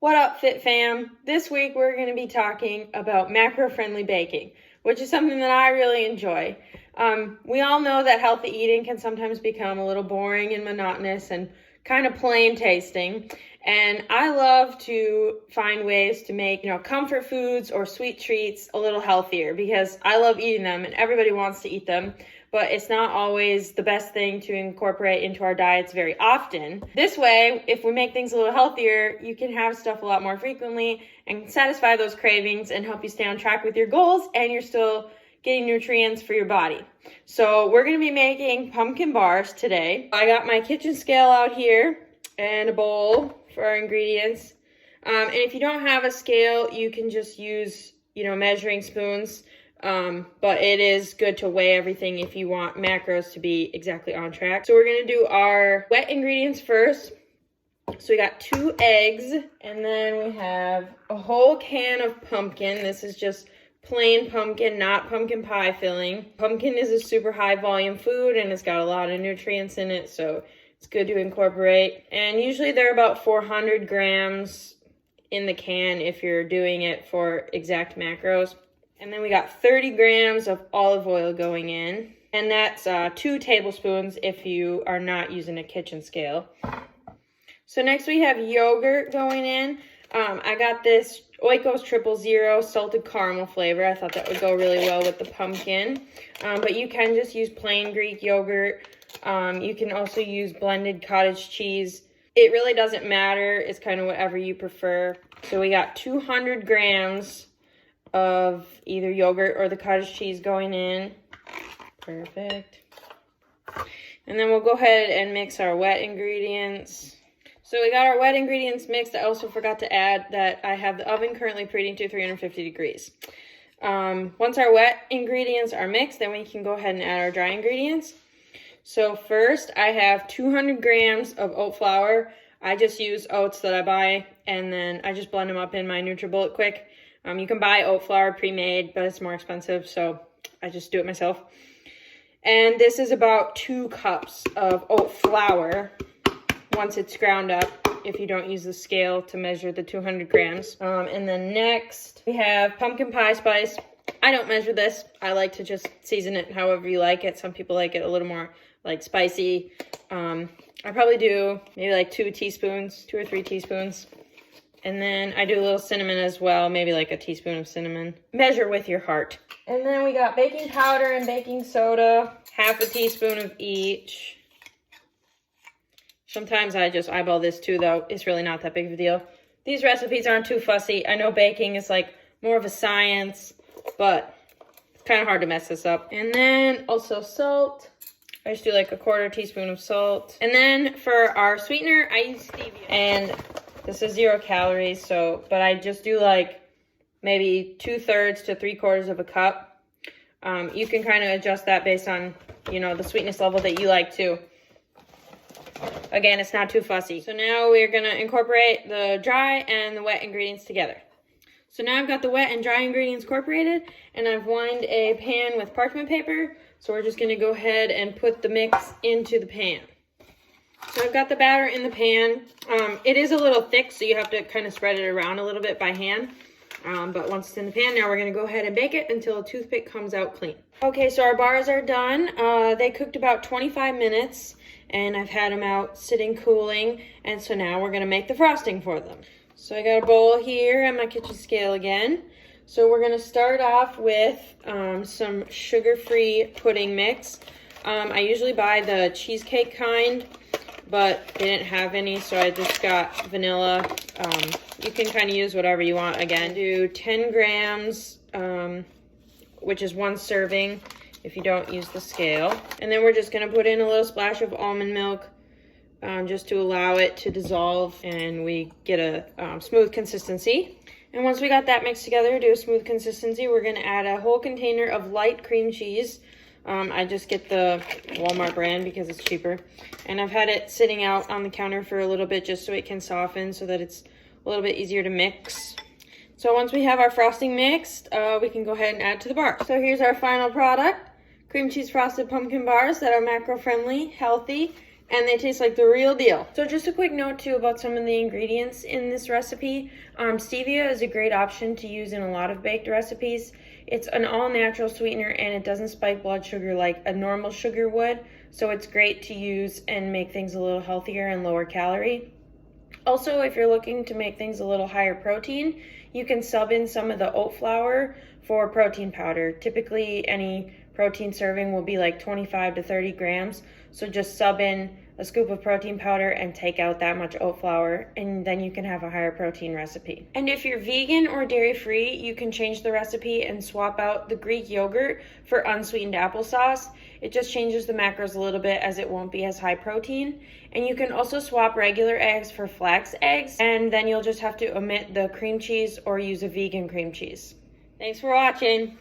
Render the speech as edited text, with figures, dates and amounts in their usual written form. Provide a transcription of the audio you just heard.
What up, Fit Fam? This week we're going to be talking about macro-friendly baking, which is something that I really enjoy. We all know that healthy eating can sometimes become a little boring and monotonous and kind of plain tasting. And I love to find ways to make, comfort foods or sweet treats a little healthier because I love eating them and everybody wants to eat them. But it's not always the best thing to incorporate into our diets very often. This way, if we make things a little healthier, you can have stuff a lot more frequently and satisfy those cravings and help you stay on track with your goals, and you're still getting nutrients for your body. So we're gonna be making pumpkin bars today. I got my kitchen scale out here and a bowl for our ingredients. And if you don't have a scale, you can just use, measuring spoons. But it is good to weigh everything if you want macros to be exactly on track. So we're going to do our wet ingredients first. So we got 2 eggs, and then we have a whole can of pumpkin. This is just plain pumpkin, not pumpkin pie filling. Pumpkin is a super high volume food, and it's got a lot of nutrients in it, so it's good to incorporate. And usually they're about 400 grams in the can if you're doing it for exact macros. And then we got 30 grams of olive oil going in. And that's 2 tablespoons if you are not using a kitchen scale. So next we have yogurt going in. I got this Oikos 000 salted caramel flavor. I thought that would go really well with the pumpkin. But you can just use plain Greek yogurt. You can also use blended cottage cheese. It really doesn't matter. It's kind of whatever you prefer. So we got 200 grams of either yogurt or the cottage cheese going in. Perfect. And then we'll go ahead and mix our wet ingredients. So we got our wet ingredients mixed. I also forgot to add that I have the oven currently preheating to 350 degrees. Once our wet ingredients are mixed, then we can go ahead and add our dry ingredients. So first I have 200 grams of oat flour. I just use oats that I buy, and then I just blend them up in my NutriBullet Quick. You can buy oat flour pre-made, but it's more expensive, so I just do it myself. And this is about 2 cups of oat flour once it's ground up, if you don't use the scale to measure the 200 grams. And then next, we have pumpkin pie spice. I don't measure this. I like to just season it however you like it. Some people like it a little more spicy. I probably do maybe 2 or 3 teaspoons. And then I do a little cinnamon as well, maybe a teaspoon of cinnamon. Measure with your heart. And then we got baking powder and baking soda, half a teaspoon of each. Sometimes I just eyeball this too, though. It's really not that big of a deal. These recipes aren't too fussy. I know baking is more of a science, but it's kind of hard to mess this up. And then also salt. I just do a 1/4 teaspoon of salt. And then for our sweetener, I use stevia. And this is 0 calories, but I just do maybe 2/3 to 3/4 of a cup. You can kind of adjust that based on, the sweetness level that you like too. Again, it's not too fussy. So now we're gonna incorporate the dry and the wet ingredients together. So now I've got the wet and dry ingredients incorporated, and I've lined a pan with parchment paper. So we're just gonna go ahead and put the mix into the pan. So I've got the batter in the pan. It is a little thick, so you have to kind of spread it around a little bit by hand. But once it's in the pan, now we're going to go ahead and bake it until a toothpick comes out clean. Okay, so our bars are done. They cooked about 25 minutes, and I've had them out sitting cooling. And so now we're going to make the frosting for them. So I got a bowl here and my kitchen scale again. So we're going to start off with some sugar-free pudding mix. I usually buy the cheesecake kind, but they didn't have any, so I just got vanilla. You can kind of use whatever you want. Again, do 10 grams, which is 1 serving if you don't use the scale. And then we're just going to put in a little splash of almond milk just to allow it to dissolve and we get a smooth consistency. And once we got that mixed together to a smooth consistency, we're going to add a whole container of light cream cheese. I just get the Walmart brand because it's cheaper. And I've had it sitting out on the counter for a little bit just so it can soften so that it's a little bit easier to mix. So once we have our frosting mixed, we can go ahead and add to the bar. So here's our final product. Cream cheese frosted pumpkin bars that are macro friendly, healthy, and they taste like the real deal. So just a quick note too about some of the ingredients in this recipe. Stevia is a great option to use in a lot of baked recipes. It's an all-natural sweetener and it doesn't spike blood sugar like a normal sugar would, so it's great to use and make things a little healthier and lower calorie. Also, if you're looking to make things a little higher protein, you can sub in some of the oat flour for protein powder. Typically, any protein serving will be like 25 to 30 grams. So just sub in a scoop of protein powder and take out that much oat flour, and then you can have a higher protein recipe. And if you're vegan or dairy free, you can change the recipe and swap out the Greek yogurt for unsweetened applesauce. It just changes the macros a little bit as it won't be as high protein. And you can also swap regular eggs for flax eggs, and then you'll just have to omit the cream cheese or use a vegan cream cheese. Thanks for watching.